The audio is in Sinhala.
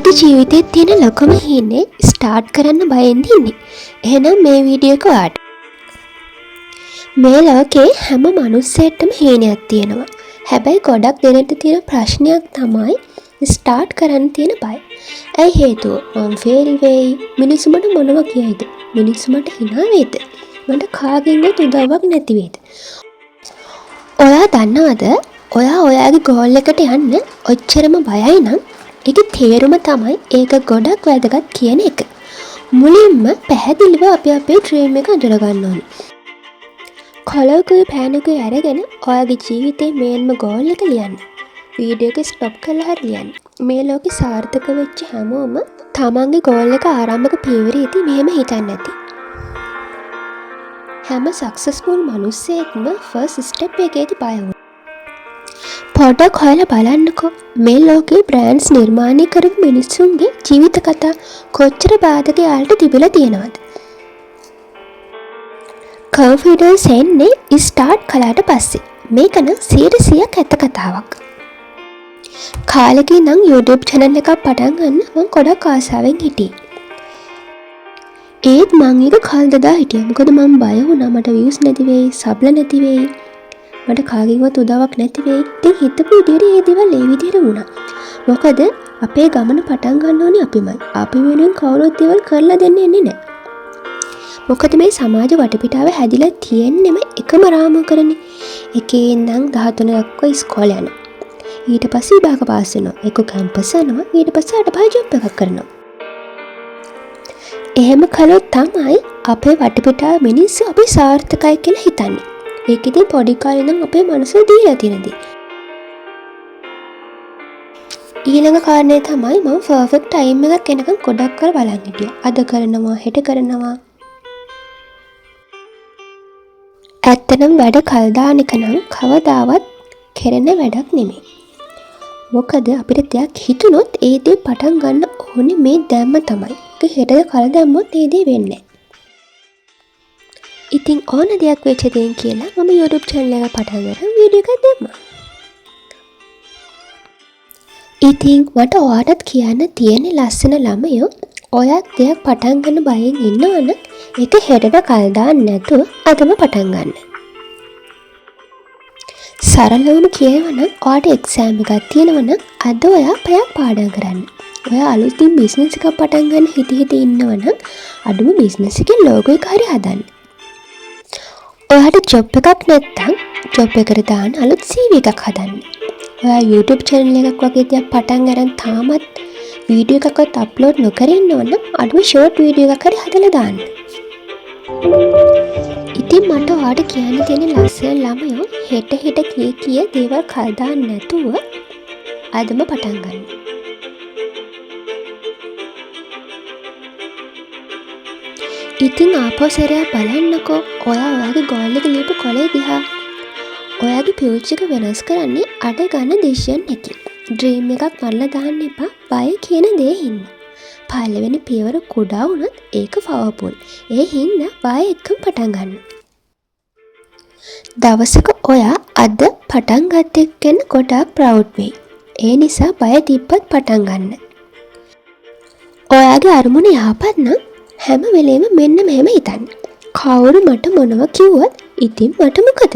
ඔයාගේ ජීවිතයේ තියෙන ලොකුම හීනේ ස්ටාර්ට් කරන්න බයෙන්ද ඉන්නේ. එහෙනම් මේ වීඩියෝ එක ඔයාට. මේ ලෝකේ හැම මිනිස්සෙටම හීනයක් තියෙනවා. හැබැයි ගොඩක් දෙනෙක්ට තියෙන ප්‍රශ්නයක් තමයි ස්ටාර්ට් කරන්න තියෙන බය. ඇයි හේතුව? මම ෆේල් වෙයි. මිනිස්සු මට මොනව කියයිද? මිනිස්සු මට hina වේද? මට කාගෙන්වත් උදව්වක් නැති වේද? ඔයා දන්නවද? ඔයා ඔයාගේ ගෝල් එකට යන්න ඔච්චරම බයයි නම් ඒකේ තේරුම තමයි ඒක ගොඩක් වැදගත් කියන එක. මුලින්ම පැහැදිලිව අපි අපේ ඩ්‍රීම් එක අඳුර ගන්න ඕනේ. කලකුයි පෑනකුයි අරගෙන ඔයාගේ ජීවිතේ මේන්ම ගෝල් එක ලියන්න. වීඩියෝ එක ස්ටොප් කරලා හරි ලියන්න. මේ ලෝකේ සාර්ථක වෙච්ච හැමෝම තමන්ගේ ගෝල් එක ආරම්භක පියවරේදී මෙහෙම හිතන්නේ නැති. හැම සක්සස්ෆුල් මිනිස්සෙක්ම ෆර්ස්ට් ස්ටෙප් එකේදී බය වුණා. පොඩක් හොයලා බලන්නකෝ මේ ලෝකේ බ්‍රෑන්ඩ්ස් නිර්මාණය කරපු මිනිස්සුන්ගේ ජීවිත කතා කොච්චර බාධක යාලට තිබිලා තියෙනවද? කොන්ෆිඩන්ස් එන්නේ ස්ටාර්ට් කළාට පස්සේ. මේක නම් 100% ඇත්ත කතාවක්. කාලෙකින් නම් YouTube channel එකක් පටන් ගන්න මම ගොඩක් ආසාවෙන් හිටියේ. ඒත් මං ඒක කල් දදා හිටියා. මොකද මම බය වුණා මට views නැති වෙයි, සබ්ල නැති වෙයි. මට කාගෙන්වත් උදව්වක් නැති වෙයි. ඉතින් හිතපු විදිහට ඒ දේවල් ඒ විදිහට වුණා. මොකද අපේ ගමන පටන් ගන්න ඕනේ අපිමයි. අපි වෙනුවෙන් කවුරුත් දේවල් කරලා දෙන්නේ නැහැ. මොකද මේ සමාජ වටපිටාව හැදිලා තියෙන්නේම එකම රාමුවකරනේ. එකේ ඉඳන් 13 දක්වා ඉස්කෝලේ යනවා. ඊට පස්සේ විභාග පාස් වෙනවා. ඒක කැම්පස් යනවා. ඊට පස්සේ අඩපාය ජොබ් එකක් කරනවා. එහෙම කළොත් තමයි අපේ වටපිටාව මිනිස්සු අපි සාර්ථකයි කියලා හිතන්නේ. ඒක ඉතින් පොඩි කාලේ ඉඳන් අපේ මනසේ දීලා තියෙන දේ. ඊළඟ කාරණේ තමයි මම පර්ෆෙක්ට් ටයිම් එකක් එනකන් ගොඩක් කල් බලන් හිටියා. අද කරනවා, හෙට කරනවා. ඇත්තටම වැඩ කල් දාන එක නම් කවදාවත් කෙරෙන වැඩක් නෙමෙයි. මොකද අපිට දෙයක් හිතුනොත් ඒ දේ පටන් ගන්න ඕනේ මේ දැම්ම තමයි. ඒක හෙටද කල් දැම්මොත් ඒ දේ වෙන්නේ නැහැ. ඉතින් ඕන දෙයක් වෙච්ච දෙයක් කියලා මම YouTube channel එක පටන් ගන්න වීඩියෝ එකක් දැම්මා. ඉතින් මට ඔයාටත් කියන්න තියෙන ලස්සන ළමයෝ ඔයත් දෙයක් පටන් ගන්න බයෙන් ඉන්නවනම් ඒක හෙටට කල් දාන්න නැතුව අදම පටන් ගන්න. සරලවම කියවනම් ඔයාට එක්සෑම් එකක් තියෙනවනම් අද ඔයා පැයක් පාඩම් කරන්න. ඔයා අලුතින් බිස්නස් එකක් පටන් ගන්න හිත ඉන්නවනම් අඩුම බිස්නස් එකේ ලෝගෝ එක හරි හදන්න. ඔයාට ජොබ් එකක් නැත්නම් ජොබ් එකට දාන්න අලුත් CV එකක් හදන්න. ඔයා YouTube channel එකක් වගේ දෙයක් පටන් ගන්න තාමත් වීඩියෝ එකක්වත් අප්ලෝඩ් නොකර ඉන්නවනම් අඩුම ෂෝට් වීඩියෝ එකක් හරි හදලා දාන්න. ඉතින් මට ඔයාට කියන්න තියෙන ලස්සන ළමයෝ හෙට කිය දේවල් කල් දාන්න නැතුව අදම පටන් ගන්න. ඉතින් ආපස්සරයා බලන්නකෝ ඔයා ඔයාගේ ගෝල් එක ලියපු කොලේ දිහා. ඔයාගේ ෆියුචර් එක වෙනස් කරන්නේ අඩ ගන්න ඩිසිෂන් එකකින්. ඩ්‍රීම් එකක් මරලා දාන්න එපා බය කියන දේ හින්දා. පළවෙනි පියවර කුඩා වුණත් ඒක පවර්ෆුල්. ඒ හින්දා බය එක්කම පටන් ගන්න. දවසක ඔයා අද පටන් ගත්ත එක ගැන ගොඩාක් ප්‍රවුඩ් වෙයි. ඒ නිසා බය තිබ්බත් පටන් ගන්න. ඔයාගේ අරමුණ යහපත් නම් හැම වෙලේම මෙන්න මෙහෙම හිතන්න. කවුරු මට මොනව කිව්වත් ඉතින් මට මොකද?